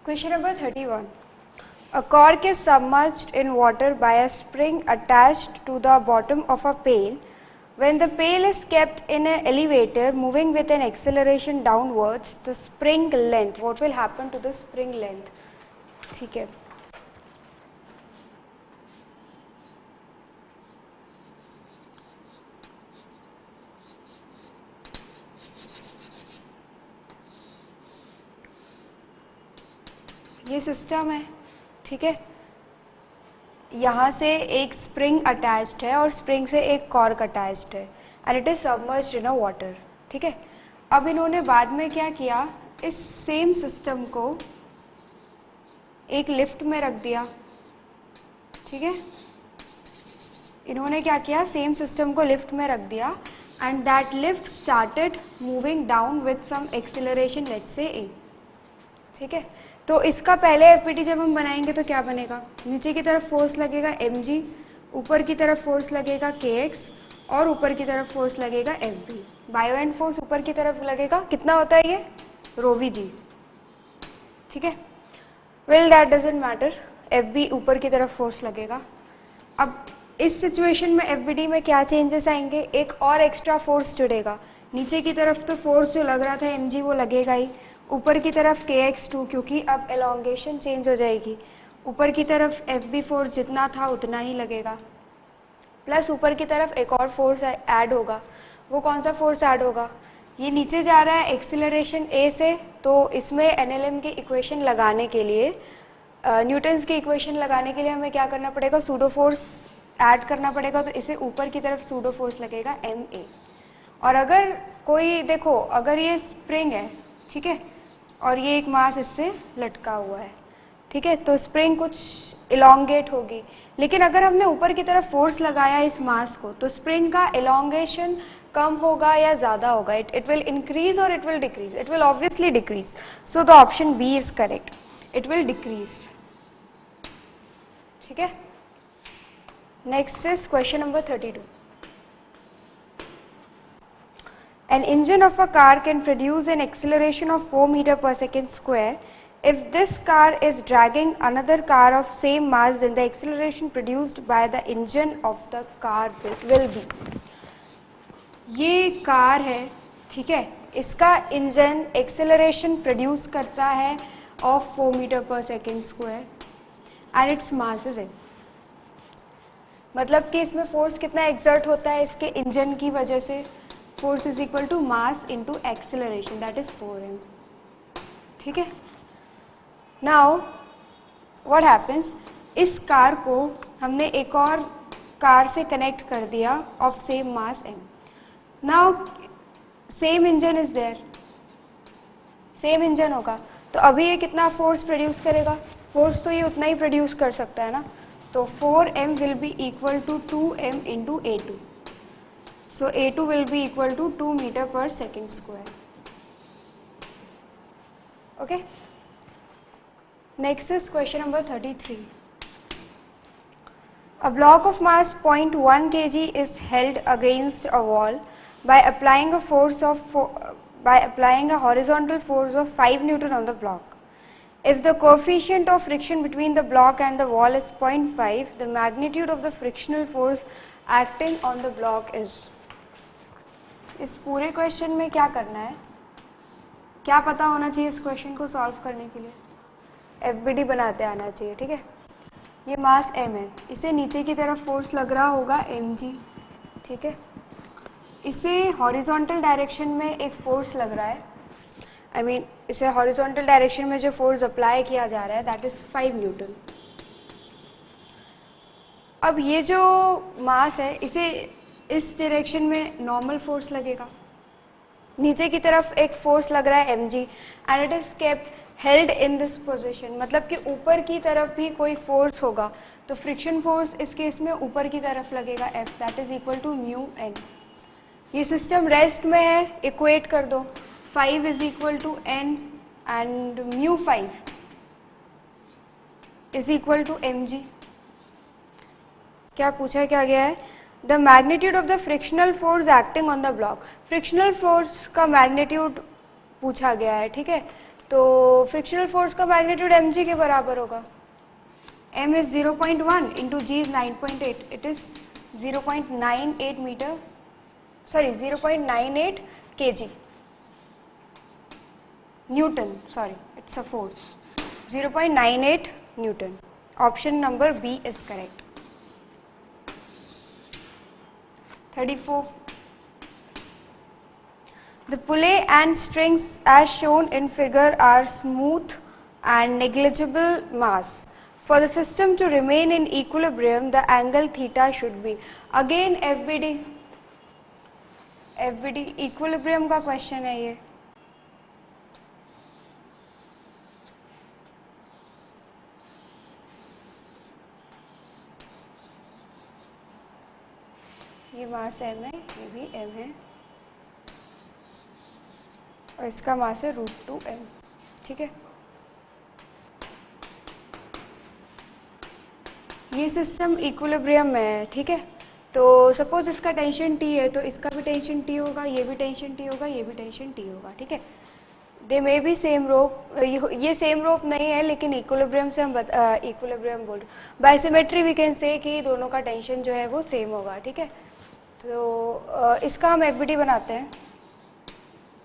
Question number 31. A cork is submerged in water by a spring attached to the bottom of a pail. When the pail is kept in an elevator moving with an acceleration downwards, the spring length, what will happen to the spring length? ठीक है, ये system है, ठीक है। यहाँ से एक spring attached है और स्प्रिंग से एक कॉर्क अटैच्ड है and it is submerged in a water, ठीक है। अब इन्होंने बाद में क्या किया, इस सेम सिस्टम को एक लिफ्ट में रख दिया, ठीक है। इन्होंने क्या किया, सेम सिस्टम को लिफ्ट में रख दिया and that lift started moving down with some acceleration, let's say A, ठीक है। तो इसका पहले एफपीटी जब हम बनाएंगे तो क्या बनेगा, नीचे की तरफ फोर्स लगेगा mg, ऊपर की तरफ फोर्स लगेगा kx और ऊपर की तरफ फोर्स लगेगा fb। बायो एंड फोर्स ऊपर की तरफ लगेगा, कितना होता है ये, ρvg, ठीक है। Well that doesn't matter, fb ऊपर की तरफ फोर्स लगेगा। अब इस सिचुएशन में एफबीडी में क्या चेंजेस आएंगे, एक और एक्स्ट्रा फोर्स जुड़ेगा। नीचे की तरफ तो फोर्स जो लग रहा था mg वो लगेगा ही, ऊपर की तरफ kx2 क्योंकि अब एलोंगेशन चेंज हो जाएगी, ऊपर की तरफ fb फोर्स जितना था उतना ही लगेगा, प्लस ऊपर की तरफ एक और फोर्स ऐड होगा। वो कौन सा फोर्स ऐड होगा, ये नीचे जा रहा है एक्सीलरेशन a से, तो इसमें एनएलएम की इक्वेशन लगाने के लिए, न्यूटन्स की इक्वेशन लगाने के लिए हमें क्या करना पड़ेगा, सूडो फोर्स ऐड करना पड़ेगा। तो इसे ऊपर की तरफ सूडो फोर्स लगेगा ma। और अगर कोई देखो, अगर ये स्प्रिंग है, ठीक है, और ये एक मास इससे लटका हुआ है, ठीक है, तो स्प्रिंग कुछ इलोंगेट होगी। लेकिन अगर हमने ऊपर की तरफ फोर्स लगाया इस मास को, तो स्प्रिंग का इलोंगेशन कम होगा या ज़्यादा होगा, इट विल इंक्रीज और it will decrease, it will obviously decrease. So the option B is correct, it will decrease, ठीक है। Next is question number 32. An engine of a car can produce an acceleration of 4 meters per second square. If this car is dragging another car of same mass, then the acceleration produced by the engine of the car will be. ये car है, ठीक है, इसका engine acceleration produce करता है of 4 metre पर second square and its mass is m। मतलब कि इसमें फोर्स कितना एक्सर्ट होता है इसके इंजन की वजह से, force is equal to mass into acceleration, that is 4m, ठीक है। नाउ व्हाट हैपेंस, इस कार को हमने एक और कार से कनेक्ट कर दिया of same mass m। Now same engine is there, same engine होगा, तो अभी ये कितना फोर्स प्रोड्यूस करेगा, फोर्स तो ये उतना ही प्रोड्यूस कर सकता है ना, तो 4m will be equal to 2m into a2। So A2 will be equal to 2 meters per second square. Okay. Next is question number 33. A block of mass 0.1 kg is held against a wall by applying a horizontal force of 5 Newton on the block. If the coefficient of friction between the block and the wall is 0.5, the magnitude of the frictional force acting on the block is. इस पूरे question में क्या करना है, क्या पता होना चाहिए इस क्वेश्चन को सॉल्व करने के लिए, एफबीडी बनाते आना चाहिए, ठीक है। ये मास m है, इसे नीचे की तरफ फोर्स लग रहा होगा mg, ठीक है। इसे हॉरिजॉन्टल डायरेक्शन में एक फोर्स लग रहा है, आई मीन इसे हॉरिजॉन्टल डायरेक्शन में जो फोर्स अप्लाई किया जा रहा है दैट इज 5 न्यूटन। अब ये जो मास है, इसे इस डायरेक्शन में नॉर्मल फोर्स लगेगा, नीचे की तरफ एक फोर्स लग रहा है mg and it is kept held in this position, मतलब कि ऊपर की तरफ भी कोई फोर्स होगा तो फ्रिक्शन फोर्स इस केस में ऊपर की तरफ लगेगा f, that is equal to mu n। ये सिस्टम रेस्ट में है, इक्वेट कर दो, 5 is equal to n and mu 5 is equal to mg। क्या पूछा, क्या गया है, the magnitude of the frictional force acting on the block. Frictional force का मैग्नीट्यूड पूछा गया है, ठीक है। तो फ्रिक्शनल फोर्स का मैग्नीट्यूड mg के बराबर होगा. m is 0.1 into g is 9.8. It is 0.98 meter, sorry 0.98 kg. Newton, sorry, it's a force. 0.98 Newton. Option number B is correct. 34. The pulley and strings as shown in figure are smooth and negligible mass. For the system to remain in equilibrium, the angle theta should be. Again FBD. FBD equilibrium का question है ये. ये मास m है, ये भी m है और इसका मास है √2m. ठीक है, ये सिस्टम इक्विलिब्रियम में है. ठीक है, तो सपोज इसका टेंशन T है तो इसका भी टेंशन T होगा, ये भी टेंशन T होगा, ये भी टेंशन T होगा. ठीक है, दे मे बी सेम रोप. ये सेम रोप नहीं है लेकिन इक्विलिब्रियम से हम इक्विलिब्रियम बोल रहे. By symmetry we can say कि दोनों का टेंशन जो है वो सेम होगा. ठीक है, तो इसका हम FBD बनाते हैं.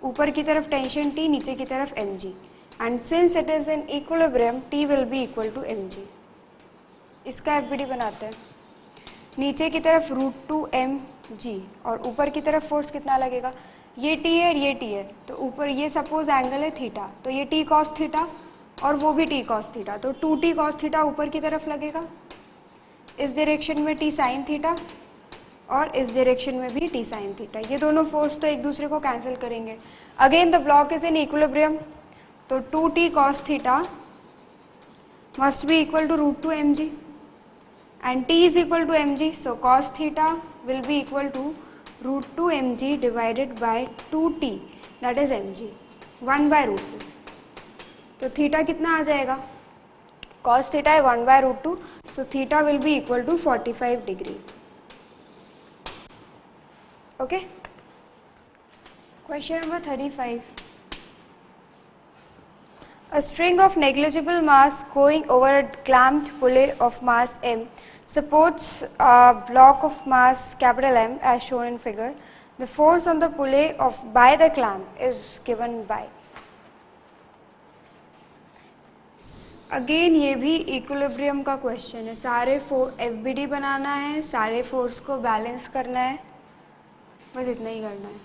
ऊपर की तरफ टेंशन T, नीचे की तरफ mg, and since it is in equilibrium T will be equal to mg. इसका FBD बनाते हैं. नीचे की तरफ √2mg और ऊपर की तरफ फोर्स कितना लगेगा. ये T है और ये T है, तो ऊपर ये सपोज एंगल है थीटा, तो ये T cos थीटा और वो भी T cos थीटा, तो 2T cos थीटा ऊपर की तरफ लगेगा. इस डायरेक्शन में T sin थीटा और इस डायरेक्शन में भी T sin थीटा. ये दोनों फोर्स तो एक दूसरे को कैंसिल करेंगे. Again the block is in equilibrium, तो 2T cos theta must be equal to √2mg and T is equal to mg, so cos theta will be equal to √2mg divided by 2T, that is mg, 1 by √2. तो theta कितना आ जाएगा. cos theta है 1 by √2, so theta will be equal to 45 degree. Okay, question number 35. A string of negligible mass going over a clamped pulley of mass m supports a block of mass capital M as shown in figure. The force on the pulley by the clamp is given by. Again ये भी equilibrium का question है. सारे FBD बनाना है, सारे force को balance करना है, बस इतना ही करना है.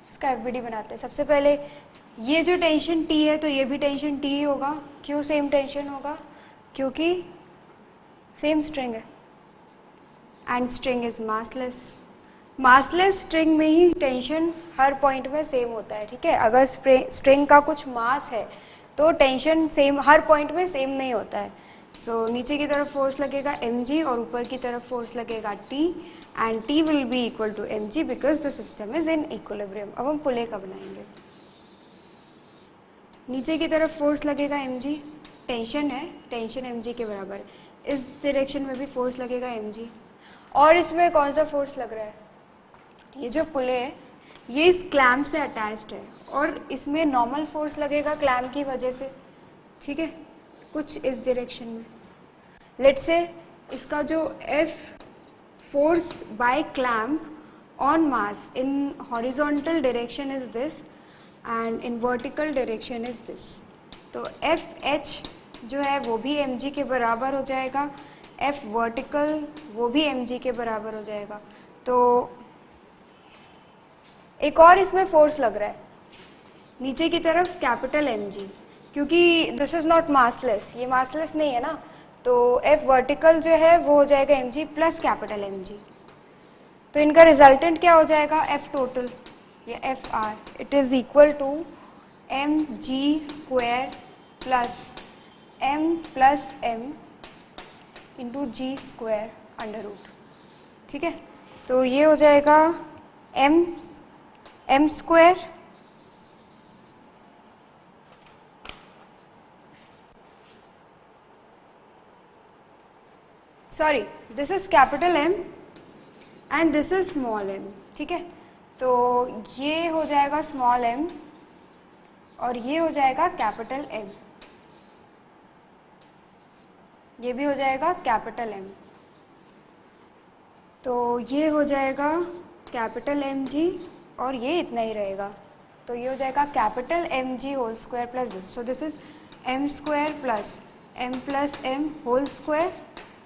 इसका FBD बनाते हैं. सबसे पहले ये जो टेंशन T है तो ये भी टेंशन T ही होगा. क्यों सेम टेंशन होगा, क्योंकि सेम स्ट्रिंग है and string is massless. Massless string में ही टेंशन हर पॉइंट में सेम होता है. ठीक है, अगर स्ट्रिंग का कुछ मास है तो टेंशन सेम हर पॉइंट में सेम नहीं होता है. सो नीचे की तरफ फोर्स लगेगा mg और ऊपर की तरफ फोर्स लगेगा T, and T will be equal to mg because the system is in equilibrium. अब हम पुले का बनाएंगे. नीचे की तरफ फोर्स लगेगा mg, टेंशन है, टेंशन mg के बराबर. इस डायरेक्शन में भी फोर्स लगेगा mg, और इसमें कौन सा फोर्स लग रहा है, ये जो पुले है ये इस क्लैम्प से अटैच्ड है और इसमें नॉर्मल फोर्स लगेगा क्लैम्प की वजह से. ठीक है, कुछ इस डायरेक्शन में. लेट्स से इसका जो F force by clamp on mass in horizontal direction is this and in vertical direction is this. तो FH जो है वो भी mg के बराबर हो जाएगा, F वर्टिकल वो भी mg के बराबर हो जाएगा. तो एक और इसमें फोर्स लग रहा है नीचे की तरफ कैपिटल mg, क्योंकि दिस इज नॉट मासलेस, ये मासलेस नहीं है ना, तो F वर्टिकल जो है वो हो जाएगा mg प्लस कैपिटल mg. तो इनका रिजल्टेंट क्या हो जाएगा, F टोटल या FR, it is equal to mg² plus m into g² under root. ठीक है, तो ये हो जाएगा m² sorry, this is capital M and this is small M, ठीक है। तो ये हो जाएगा स्मॉल एम और ये हो जाएगा कैपिटल एम, ये भी हो जाएगा कैपिटल एम। तो ये हो जाएगा कैपिटल एम जी और ये इतना ही रहेगा, तो ये हो जाएगा capital M G whole square plus this. So this is M square plus M whole square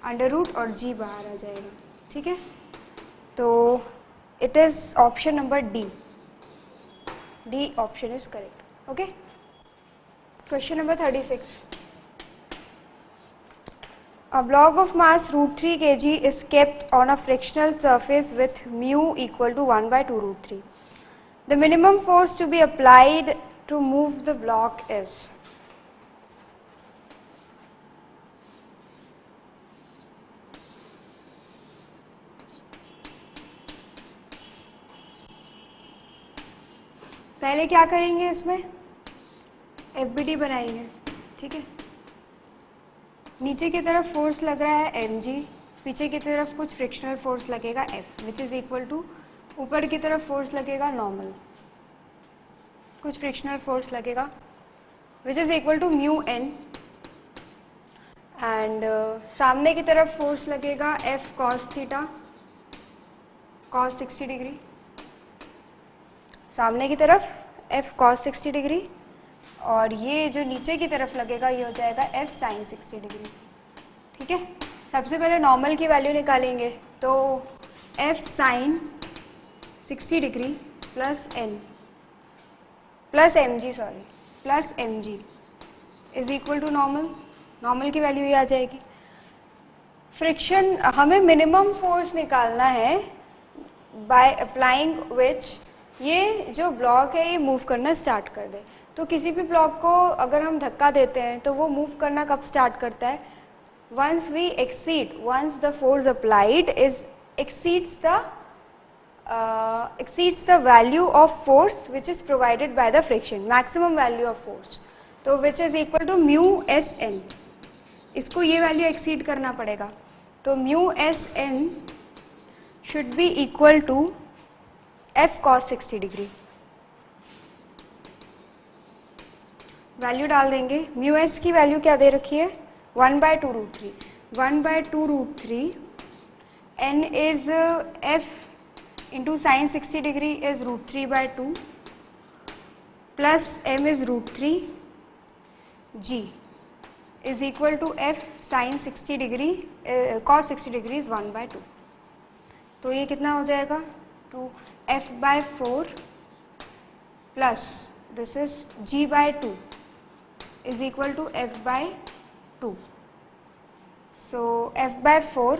under root और जी बाहर आ जाएगा, ठीक है। तो it is option number D, D option is correct, okay. Question number 36. A block of mass √3 kg is kept on a frictional surface with mu equal to 1 by 2 √3. The minimum force to be applied to move the block is. पहले क्या करेंगे, इसमें FBD बनाएंगे, ठीक है। नीचे की तरफ फोर्स लग रहा है mg, पीछे की तरफ कुछ फ्रिक्शनल फोर्स लगेगा F which is equal to ऊपर की तरफ फोर्स लगेगा नॉर्मल, कुछ फ्रिक्शनल फोर्स लगेगा which is equal to mu n and सामने की तरफ फोर्स लगेगा F cos theta cos 60 degree, सामने की तरफ F cos 60 डिग्री और ये जो नीचे की तरफ लगेगा ये हो जाएगा F sin 60 डिग्री, ठीक है। सबसे पहले नॉर्मल की वैल्यू निकालेंगे, तो F sin 60 degree plus N plus M G sorry plus M G is equal to normal, normal की वैल्यू ये आ जाएगी। फ्रिक्शन, हमें मिनिमम फोर्स निकालना है बाय अप्लाइंग विच ये जो ब्लॉक है ये मूव करना स्टार्ट कर दे। तो किसी भी ब्लॉक को अगर हम धक्का देते हैं तो वो मूव करना कब स्टार्ट करता है, once the force applied exceeds the value of force which is provided by the friction, maximum value of force, तो which is equal to mu s n, इसको ये वैल्यू एक्सीड करना पड़ेगा। तो mu s n should be equal to F cos 60 degree, value डाल देंगे। Mu S की value क्या दे रखी है, 1 by 2 √3, 1 by 2 √3, n is F into sin 60 degree is √3 by 2 plus m is √3, g is equal to F sin 60 degree cos 60 degree is 1 by 2। तो ये कितना हो जाएगा, 2 F by 4 plus this is g by 2 is equal to F by 2. So F by 4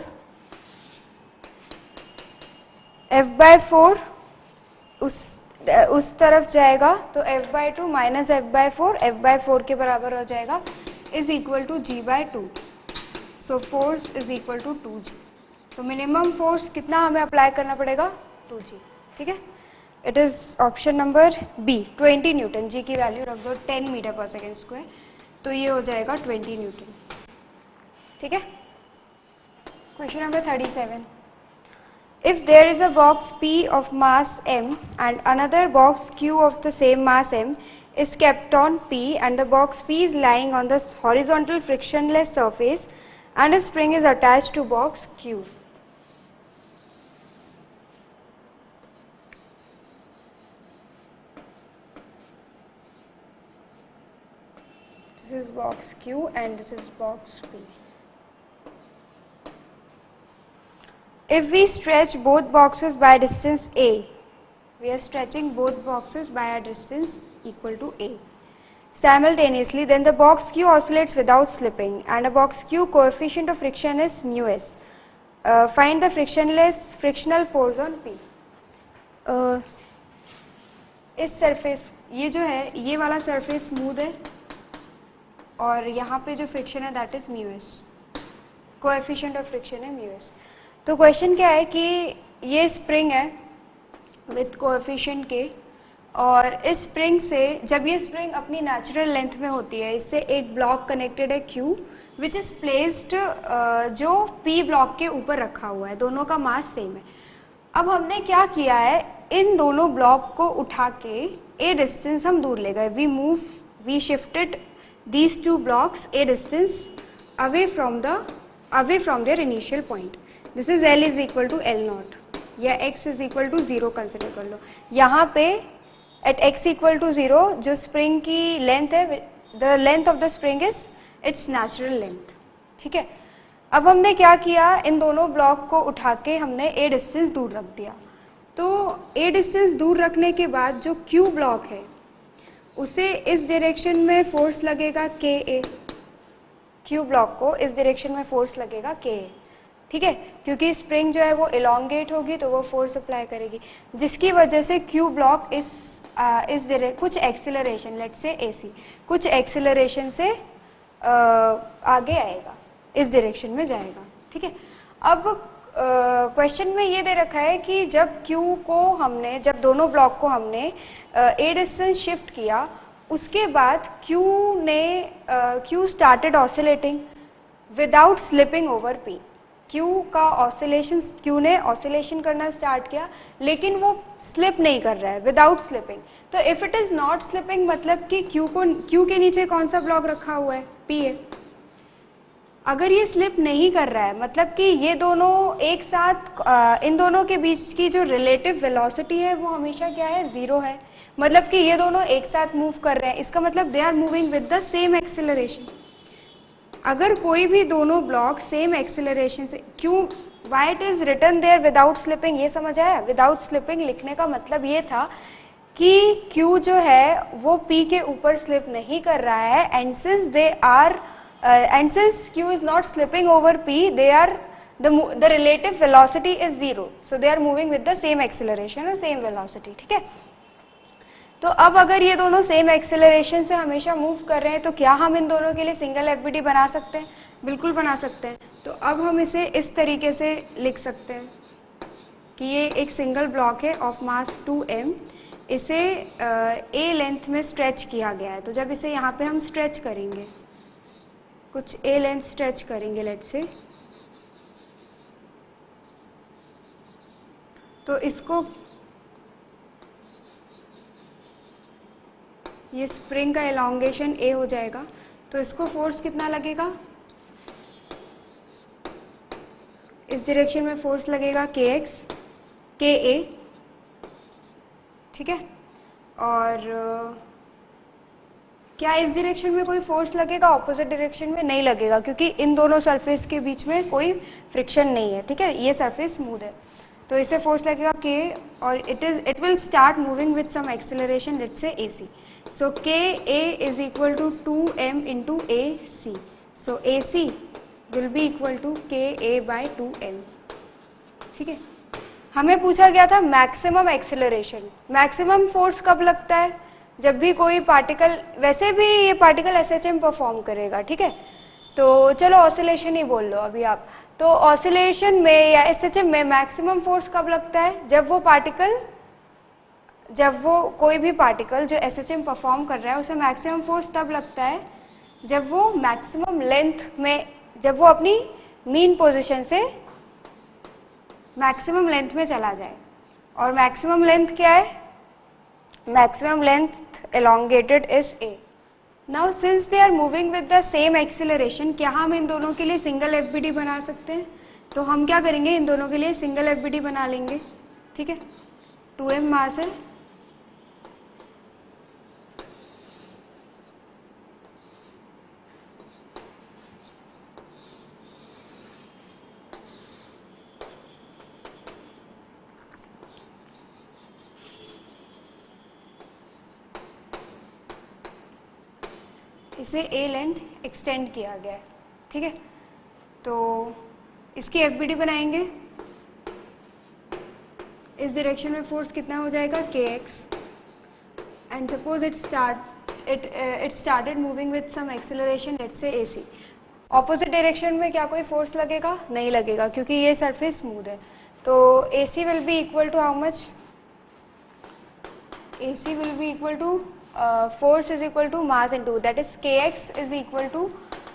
उस तरफ जाएगा तो F by 2 minus F by 4 F by 4 के बराबर हो जाएगा is equal to g by 2. So force is equal to 2g. तो minimum force कितना हमें अप्लाई करना पड़ेगा, 2g, ठीक है। It is option number B, 20 newton. G की वैल्यू रख दो 10 मीटर पर सेकेंड स्क्वायर, तो ये हो जाएगा 20 न्यूटन, ठीक है। Question number 37. If there is a box P of mass m and another box Q of the same mass m is kept on P and the box P is lying on the horizontal frictionless surface and a spring is attached to box Q. This is box Q and this is box P. If we stretch both boxes by a distance A, we are stretching both boxes by a distance equal to A. Simultaneously, then the box Q oscillates without slipping and a box Q coefficient of friction is mu s. Find the frictional force on P. इस surface, ये जो है ये वाला surface smooth है और यहाँ पे जो फ्रिक्शन है that is mu S, coefficient of friction है म्यू एस। तो क्वेश्चन क्या है कि ये स्प्रिंग है विथ कोएफिशिएंट के और इस स्प्रिंग से जब ये स्प्रिंग अपनी नेचुरल लेंथ में होती है, इससे एक ब्लॉक कनेक्टेड है Q विच इज़ प्लेस्ड जो P ब्लॉक के ऊपर रखा हुआ है, दोनों का मास सेम है। अब हमने क्या किया है, इन दोनों ब्लॉक को उठा के ए डिस्टेंस हम दूर ले गए, we shifted these two blocks a distance away from their initial point. This is L is equal to L naught या x is equal to 0 consider कर लो। यहाँ पे एट x इक्वल टू 0 जो स्प्रिंग की लेंथ है, the length of the spring is it's natural length, ठीक है। अब हमने क्या किया, इन दोनों ब्लॉक को उठा के हमने a डिस्टेंस दूर रख दिया। तो a डिस्टेंस दूर रखने के बाद जो Q ब्लॉक है उसे इस डायरेक्शन में फोर्स लगेगा KA, Q ब्लॉक को इस डायरेक्शन में फोर्स लगेगा KA, ठीक है, क्योंकि स्प्रिंग जो है वो इलोंगेट होगी तो वो फोर्स अप्लाई करेगी, जिसकी वजह से Q ब्लॉक इस कुछ एक्सेलरेशन, लेट्स से AC, कुछ एक्सेलरेशन से आगे आएगा, इस डायरेक्शन में जाएगा, ठीक है। अब क्वेश्चन में ये दे रखा है कि जब जब दोनों ब्लॉक को हमने ए डिस्टेंस शिफ्ट किया, उसके बाद Q started oscillating without slipping over P। Q ने ऑसिलेशन करना स्टार्ट किया, लेकिन वो स्लिप नहीं कर रहा है, विदाउट स्लिपिंग। तो if it is not slipping मतलब कि Q के नीचे कौन सा ब्लॉक रखा हुआ है, P है। अगर ये स्लिप नहीं कर रहा है मतलब कि ये दोनों एक साथ, इन दोनों के बीच की जो रिलेटिव वेलोसिटी है वो हमेशा क्या है, 0 है। मतलब कि ये दोनों एक साथ मूव कर रहे हैं, इसका मतलब they are moving with the same acceleration. अगर कोई भी दोनों ब्लॉक सेम एक्सेलरेशन से, why it is written there without slipping, ये समझ आया। विदाउट स्लिपिंग लिखने का मतलब ये था कि Q जो है वो P के ऊपर स्लिप नहीं कर रहा है, and since Q is not slipping over P, the relative velocity is 0, so they are moving with the same acceleration or same velocity, ठीक है। तो अब अगर ये दोनों सेम एक्सेलरेशन से हमेशा मूव कर रहे हैं तो क्या हम इन दोनों के लिए सिंगल FBD बना सकते हैं? बिल्कुल बना सकते हैं। तो अब हम इसे इस तरीके से लिख सकते हैं कि ये एक सिंगल ब्लॉक है ऑफ मास 2m, इसे a लेंथ में स्ट्रेच किया गया है। तो जब इसे यहाँ पे हम स्ट्रेच करेंगे, कुछ a लेंथ स्ट्रेच करेंगे लेट्स से, तो इसको, ये स्प्रिंग का एलोंगेशन a हो जाएगा, तो इसको फोर्स कितना लगेगा, इस डायरेक्शन में फोर्स लगेगा KA, ठीक है। और क्या इस डायरेक्शन में कोई फोर्स लगेगा, ऑपोजिट डायरेक्शन में नहीं लगेगा, क्योंकि इन दोनों सरफेस के बीच में कोई फ्रिक्शन नहीं है, ठीक है, ये सरफेस स्मूथ है। तो इसे फोर्स लगेगा K और it will start moving with some acceleration, let's say AC। So KA is equal to 2m into AC, so AC will be equal to KA by 2m, ठीक है। हमें पूछा गया था मैक्सिमम एक्सेलरेशन, मैक्सिमम फोर्स कब लगता है, जब भी कोई पार्टिकल, वैसे भी ये पार्टिकल SHM परफॉर्म करेगा, ठीक है। तो चलो ऑसिलेशन ही बोल लो अभी आप। तो ऑसिलेशन में या SHM में मैक्सिमम फोर्स कब लगता है, जब वो कोई भी पार्टिकल जो SHM परफॉर्म कर रहा है उसे मैक्सिमम फोर्स तब लगता है जब वो मैक्सिमम लेंथ में, जब वो अपनी मीन पोजीशन से मैक्सिमम लेंथ में चला जाए। और मैक्सिमम लेंथ क्या है, maximum length elongated is A। Now since they are moving with the same acceleration, क्या हम इन दोनों के लिए सिंगल FBD बना सकते हैं? तो हम क्या करेंगे, इन दोनों के लिए सिंगल FBD बना लेंगे, ठीक है। 2m मास है, इसे A लेंथ एक्सटेंड किया गया है, ठीक है। तो इसकी FBD बनाएंगे, इस डायरेक्शन में फोर्स कितना हो जाएगा, KX, and suppose it started moving with some acceleration, let's say AC। Opposite direction में क्या कोई फोर्स लगेगा, नहीं लगेगा, क्योंकि ये सरफेस स्मूथ है। तो AC will be equal to how much, AC will be equal to force is equal to mass into, that is kx is equal to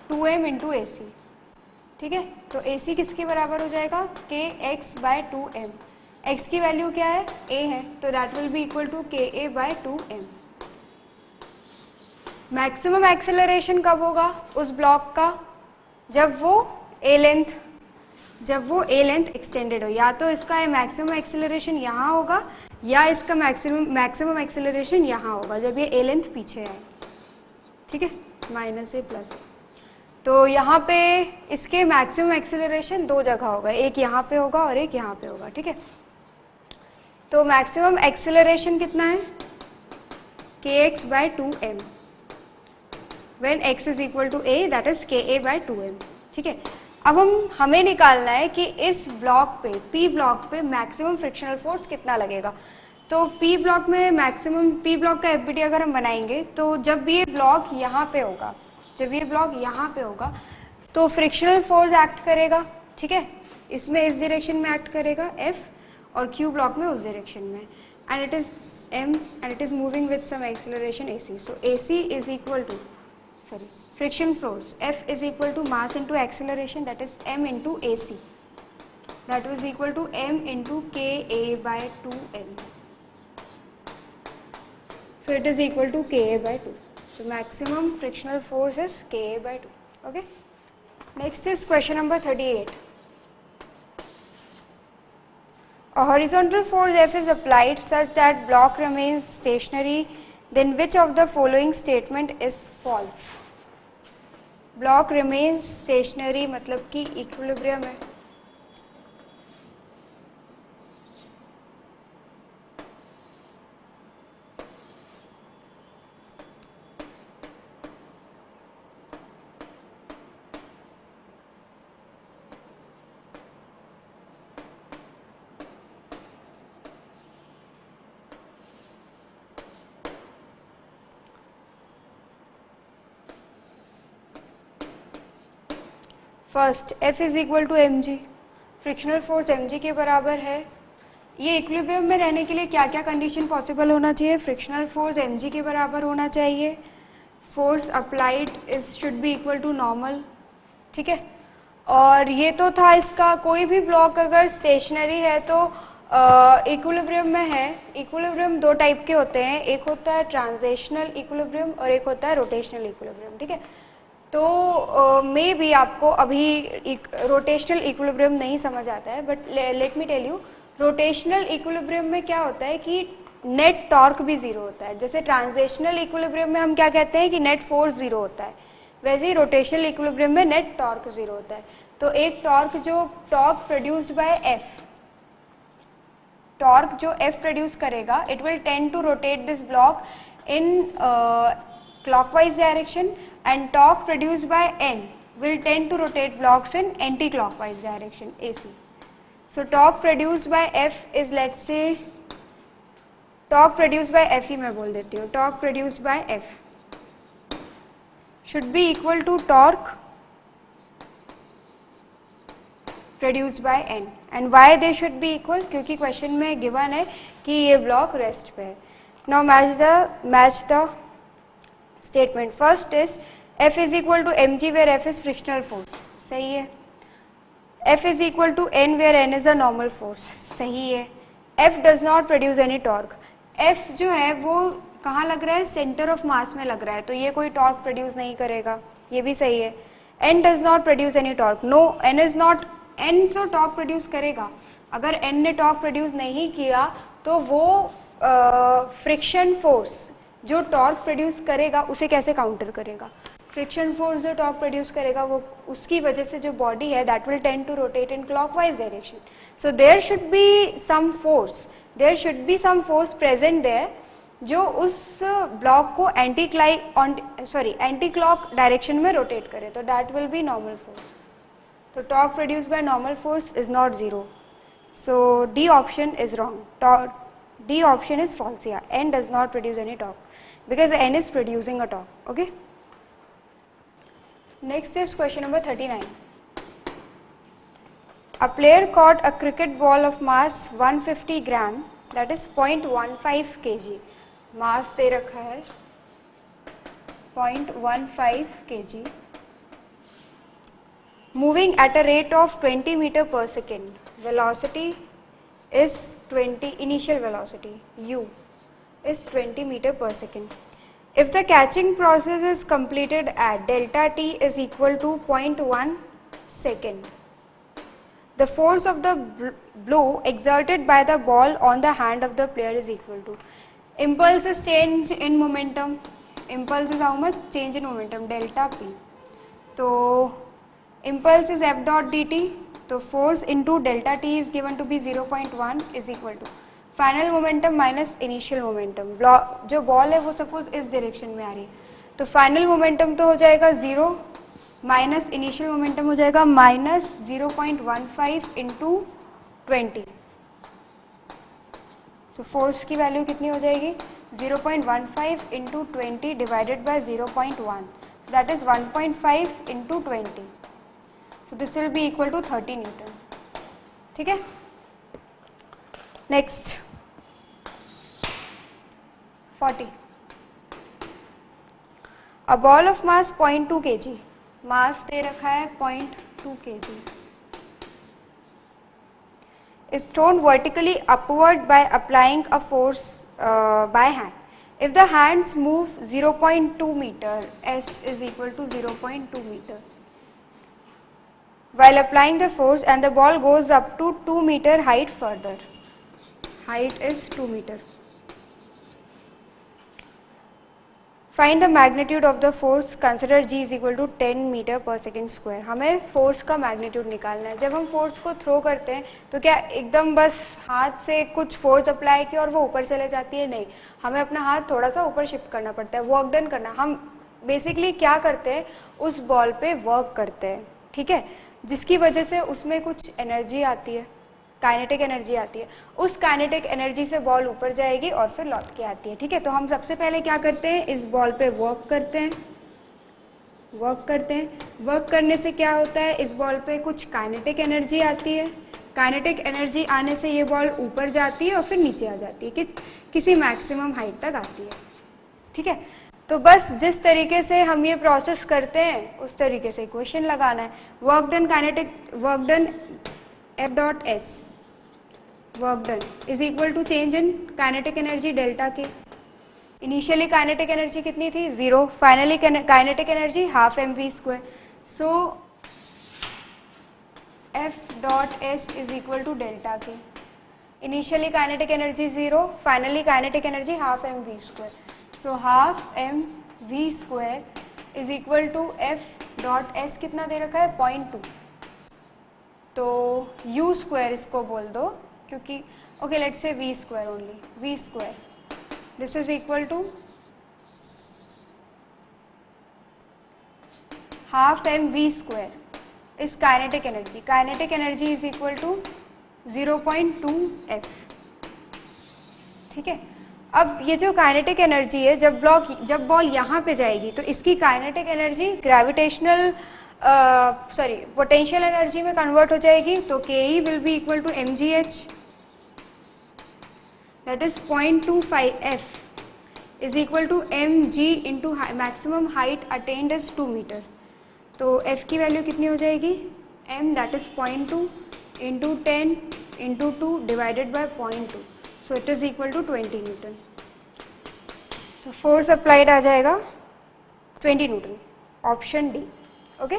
2m into AC. ठीक है, तो AC किसके बराबर हो जाएगा, kx by 2m. x की value क्या है, a है, तो that will be equal to ka by 2m. Maximum acceleration कब होगा उस ब्लॉक का, जब वो a लेंथ एक्सटेंडेड हो. या तो इसका मैक्सिमम एक्सेलरेशन यहाँ होगा या इसका मैक्सिमम एक्सेलरेशन यहाँ होगा जब ये a लेंथ पीछे आए. ठीक है, माइनस ए प्लस. तो यहाँ पे इसके मैक्सिमम एक्सेलरेशन दो जगह होगा, एक यहाँ पे होगा और एक यहाँ पे होगा. ठीक है, तो मैक्सिमम एक्सेलरेशन कितना है, kx by 2m when x is equal to a, that is ka by 2m. ठीक है, अब हमें निकालना है कि इस ब्लॉक पे, P ब्लॉक पे मैक्सिमम फ्रिक्शनल फोर्स कितना लगेगा. तो P ब्लॉक में मैक्सिमम, P ब्लॉक का FBT अगर हम बनाएंगे तो जब ये ब्लॉक यहाँ पे होगा, तो फ्रिक्शनल फोर्स एक्ट करेगा. ठीक है, इसमें इस डायरेक्शन में एक्ट करेगा F और Q ब्लॉक में उस डायरेक्शन में, and it is m and it is moving with some acceleration AC. So AC is equal to, friction force F is equal to mass into acceleration, that is m into AC, that was equal to m into ka by 2m. So it is equal to ka by 2. So maximum frictional force is ka by 2. Okay, next is question number 38. A horizontal force F is applied such that block remains stationary, then which of the following statement is false? Block remains stationary मतलब कि equilibrium है. First F is equal to mg, frictional force mg के बराबर है. ये equilibrium में रहने के लिए क्या क्या कंडीशन पॉसिबल होना चाहिए, फ्रिक्शनल फोर्स mg के बराबर होना चाहिए, force applied is should be equal to normal. ठीक है, और ये तो था इसका, कोई भी ब्लॉक अगर स्टेशनरी है तो इक्विलिब्रियम में है. इक्विलिब्रियम दो टाइप के होते हैं, एक होता है ट्रांजिशनल इक्विलिब्रियम और एक होता है रोटेशनल इक्विलिब्रियम. ठीक है, तो मे भी आपको अभी रोटेशनल इक्विलिब्रियम नहीं समझ आता है, but let me tell you, rotational equilibrium में क्या होता है कि नेट टॉर्क भी जीरो होता है. जैसे ट्रांजिशनल इक्विलिब्रियम में हम क्या कहते हैं कि नेट फोर्स जीरो होता है, वैसे ही रोटेशनल इक्विलिब्रियम में नेट टॉर्क जीरो होता है. तो एक टॉर्क जो torque produced by F, torque जो F प्रोड्यूस करेगा, it will tend to rotate this block in clockwise direction, and torque produced by N will tend to rotate blocks in anti-clockwise direction AC. So torque produced by F is, let's say, torque produced by F ही मैं बोल देती हूँ, torque produced by F should be equal to torque produced by N. And why they should be equal? क्योंकि question में given है कि ये block rest पे है. Now match the statement. First is F is equal to mg where F is frictional force, सही है. F is equal to N where N is a normal force, सही है. F does not produce any torque. F जो है वो कहाँ लग रहा है, सेंटर ऑफ मास में लग रहा है, तो ये कोई टॉर्क प्रोड्यूस नहीं करेगा, ये भी सही है. N does not produce any torque. No, N is not, N तो टॉर्क प्रोड्यूस करेगा. अगर N ने टॉर्क प्रोड्यूस नहीं किया तो वो फ्रिक्शन फोर्स जो टॉर्क प्रोड्यूस करेगा उसे कैसे काउंटर करेगा. फ्रिक्शन फोर्स जो टॉर्क प्रोड्यूस करेगा वो उसकी वजह से जो बॉडी है that will tend to rotate in clockwise direction. So there should be some force present there जो उस ब्लॉक को एंटी क्लॉक डायरेक्शन में रोटेट करे, तो that will be normal force. तो torque produced by normal force is not zero, so D option is wrong. D option is false here. N does not produce any torque because N is producing a torque. Okay. Next is question number 39. A player caught a cricket ball of mass 150 gram, that is 0.15 kg, mass दे रखा है 0.15 kg, moving at a rate of 20 meter per second. Velocity is 20, initial velocity u is 20 meter per second. If the catching process is completed at delta t is equal to 0.1 second, the force of the blow exerted by the ball on the hand of the player is equal to, impulse is change in momentum, impulse is how much? Change in momentum, delta p. So impulse is f dot dt, so force into delta t is given to be 0.1 is equal to final momentum minus initial momentum. जो ball है वो suppose इस direction में आ रही है, तो final momentum तो हो जाएगा 0 माइनस इनिशियल मोमेंटम हो जाएगा माइनस 0.15 इंटू 20. तो फोर्स की वैल्यू कितनी हो जाएगी? 0.15 into 20 divided by 0.1, that is 1.5 into 20. So this will be equal to 30 newton. ठीक है. Next 40. A ball of mass 0.2 kg, mass दे रखा है 0.2 kg, is thrown vertically upward by applying a force by hand. If the hands move 0.2 meter, S is equal to 0.2 meter. While applying the force and the ball goes up to 2 meter height further. Height is 2 meter. Find the magnitude of the force. Consider G is equal to 10 meter per second square. हमें force का magnitude निकालना है. जब हम force को throw करते हैं तो क्या एकदम बस हाथ से कुछ फोर्स अप्लाई किया और वो ऊपर चले जाती है? नहीं, हमें अपना हाथ थोड़ा सा ऊपर शिफ्ट करना पड़ता है, वर्क डन करना. हम बेसिकली क्या करते हैं, उस बॉल पे वर्क करते हैं, ठीक है, जिसकी वजह से उसमें कुछ एनर्जी आती है, काइनेटिक एनर्जी आती है. उस काइनेटिक एनर्जी से बॉल ऊपर जाएगी और फिर लौट के आती है. ठीक है, तो हम सबसे पहले क्या करते हैं, इस बॉल पे वर्क करते हैं. वर्क करने से क्या होता है, इस बॉल पे कुछ काइनेटिक एनर्जी आती है. काइनेटिक एनर्जी आने से ये बॉल ऊपर जाती है और फिर नीचे आ जाती है, किसी मैक्सिमम हाइट तक आती है. ठीक है, तो बस जिस तरीके से हम ये प्रोसेस करते हैं उस तरीके से इक्वेशन लगाना है. Work done F dot S, work done is equal to change in kinetic energy delta K. Initially kinetic energy कितनी थी? 0. Finally kinetic energy half mv square. So F dot S is equal to delta K. Initially kinetic energy 0, finally kinetic energy half mv square. So half mv square is equal to F dot S कितना दे रखा है? 0.2. तो u square इसको बोल दो, क्योंकि okay let's say v square only. v square this is equal to half mv square is kinetic energy. Kinetic energy is equal to 0.2 f. ठीक है, अब ये जो काइनेटिक एनर्जी है, जब बॉल यहाँ पे जाएगी तो इसकी kinetic energy gravitational potential energy में कन्वर्ट हो जाएगी. तो ke will be equal to mgh, that is 0.25 f is equal to mg into maximum height attained is 2 metre. तो f की वैल्यू कितनी हो जाएगी? m that is 0.2 into 10 into 2 divided by 0.2. So it is equal to 20 newton. तो force applied आ जाएगा 20 Newton. Option D. Okay.